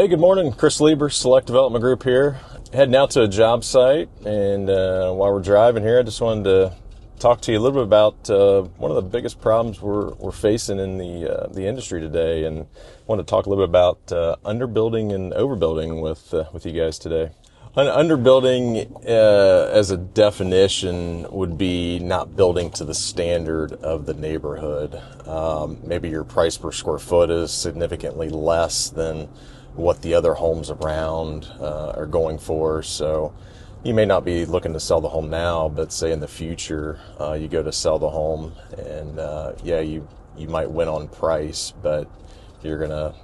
Hey, good morning. Chris Lieber, Select Development Group here. Heading out to a job site, and while we're driving here, I just wanted to talk to you a little bit about one of the biggest problems we're facing in the industry today, and wanted to talk a little bit about underbuilding and overbuilding with you guys today. Underbuilding, as a definition, would be not building to the standard of the neighborhood. Maybe your price per square foot is significantly less than what the other homes around are going for. So you may not be looking to sell the home now, but say in the future you go to sell the home, and you might win on price, but you're gonna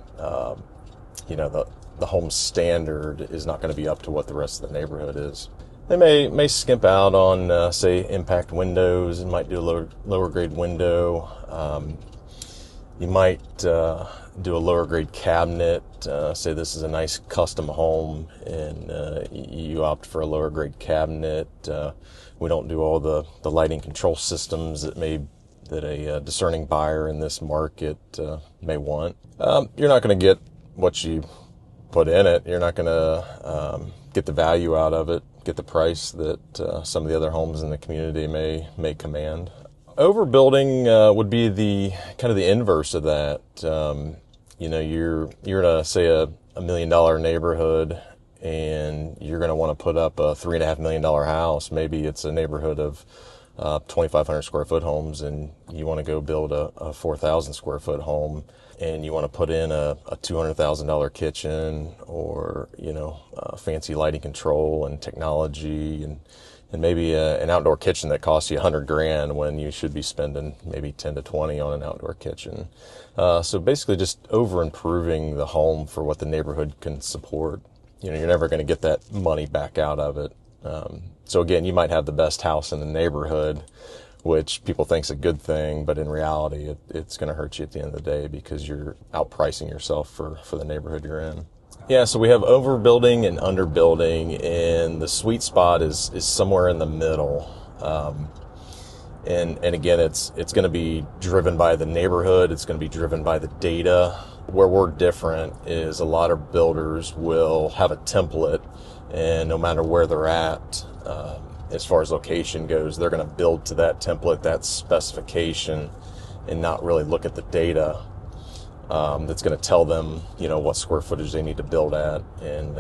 the home standard is not going to be up to what the rest of the neighborhood is. They may skimp out on say impact windows, and might do a lower grade window. You might do a lower grade cabinet. Say this is a nice custom home, and you opt for a lower grade cabinet. We don't do all the lighting control systems that a discerning buyer in this market may want. You're not going to get what you put in it. You're not going to get the value out of it, get the price that some of the other homes in the community may command. Overbuilding would be the kind of the inverse of that. You're in a $1 million neighborhood, and you're going to want to put up a $3.5 million house. Maybe it's a neighborhood of 2,500 square foot homes, and you want to go build a 4,000 square foot home, and you want to put in a $200,000 kitchen, or fancy lighting control and technology, and maybe an outdoor kitchen that costs you $100,000 when you should be spending maybe 10 to 20 on an outdoor kitchen. So basically just over improving the home for what the neighborhood can support. You're never going to get that money back out of it. So again, you might have the best house in the neighborhood, which people think's a good thing, but in reality, it's going to hurt you at the end of the day because you're outpricing yourself for the neighborhood you're in. Yeah, so we have overbuilding and underbuilding, and the sweet spot is somewhere in the middle. And again, it's going to be driven by the neighborhood. It's going to be driven by the data. Where we're different is a lot of builders will have a template, and no matter where they're at, as far as location goes, they're going to build to that template, that specification, and not really look at the data. That's going to tell them, what square footage they need to build at, and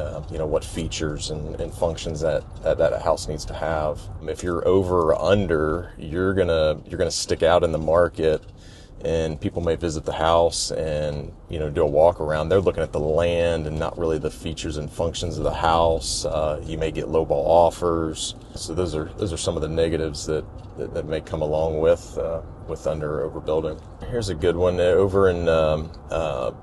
what features and functions that a house needs to have. If you're over or under, you're gonna stick out in the market, and people may visit the house and do a walk around. They're looking at the land and not really the features and functions of the house. You may get lowball offers. So those are some of the negatives that may come along with under overbuilding. Here's a good one. Over in a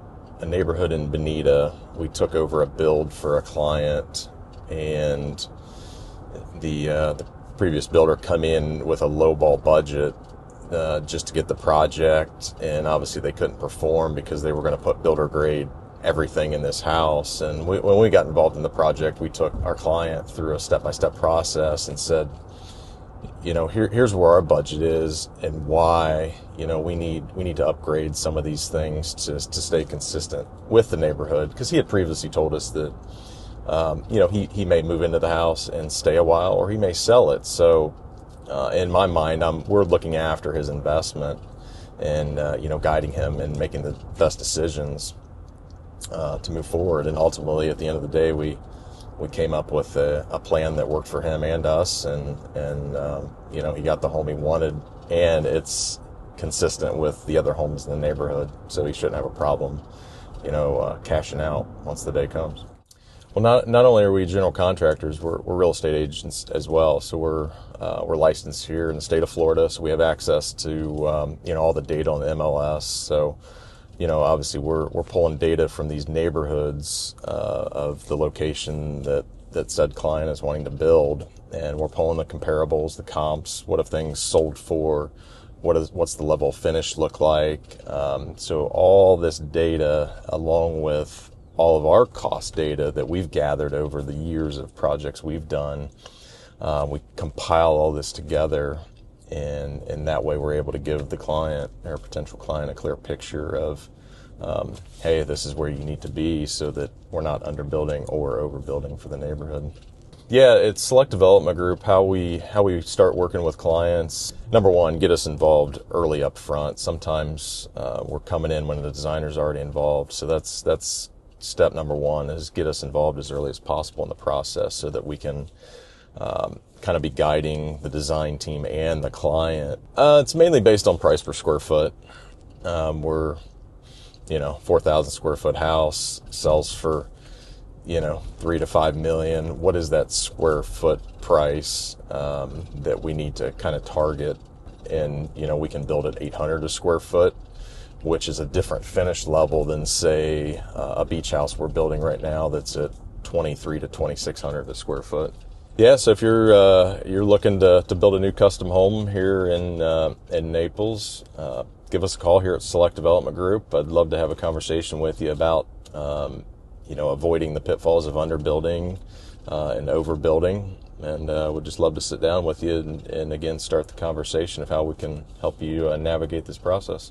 neighborhood in Bonita, we took over a build for a client, and the previous builder come in with a lowball budget just to get the project, and obviously they couldn't perform because they were going to put builder grade everything in this house. And when we got involved in the project, we took our client through a step-by-step process and said, here's where our budget is and why, we need to upgrade some of these things to stay consistent with the neighborhood. Because he had previously told us that, he may move into the house and stay a while, or he may sell it. So, in my mind, we're looking after his investment and, guiding him and making the best decisions, to move forward. And ultimately, at the end of the day, we came up with a plan that worked for him and us, and he got the home he wanted, and it's consistent with the other homes in the neighborhood, so he shouldn't have a problem, cashing out once the day comes. Well, not only are we general contractors, we're real estate agents as well. So we're licensed here in the state of Florida, so we have access to all the data on the MLS. So obviously we're pulling data from these neighborhoods of the location that said client is wanting to build, and we're pulling the comparables, the comps. What have things sold for? What's the level of finish look like? So all this data, along with all of our cost data that we've gathered over the years of projects we've done, we compile all this together, and in that way we're able to give the client or potential client a clear picture of hey, this is where you need to be so that we're not underbuilding or overbuilding for the neighborhood. Yeah, it's Select Development Group. How we start working with clients. Number one, get us involved early up front. Sometimes we're coming in when the designer's already involved. So that's step number one, is get us involved as early as possible in the process so that we can kind of be guiding the design team and the client. It's mainly based on price per square foot. We're 4,000 square foot house sells for 3 to 5 million. What is that square foot price that we need to kind of target? And we can build at 800 a square foot, which is a different finish level than, say, a beach house we're building right now that's at 23 to 2,600 a square foot. Yeah, so if you're looking to build a new custom home here in Naples, give us a call here at Select Development Group. I'd love to have a conversation with you about avoiding the pitfalls of underbuilding and overbuilding. And we'd just love to sit down with you and again, start the conversation of how we can help you navigate this process.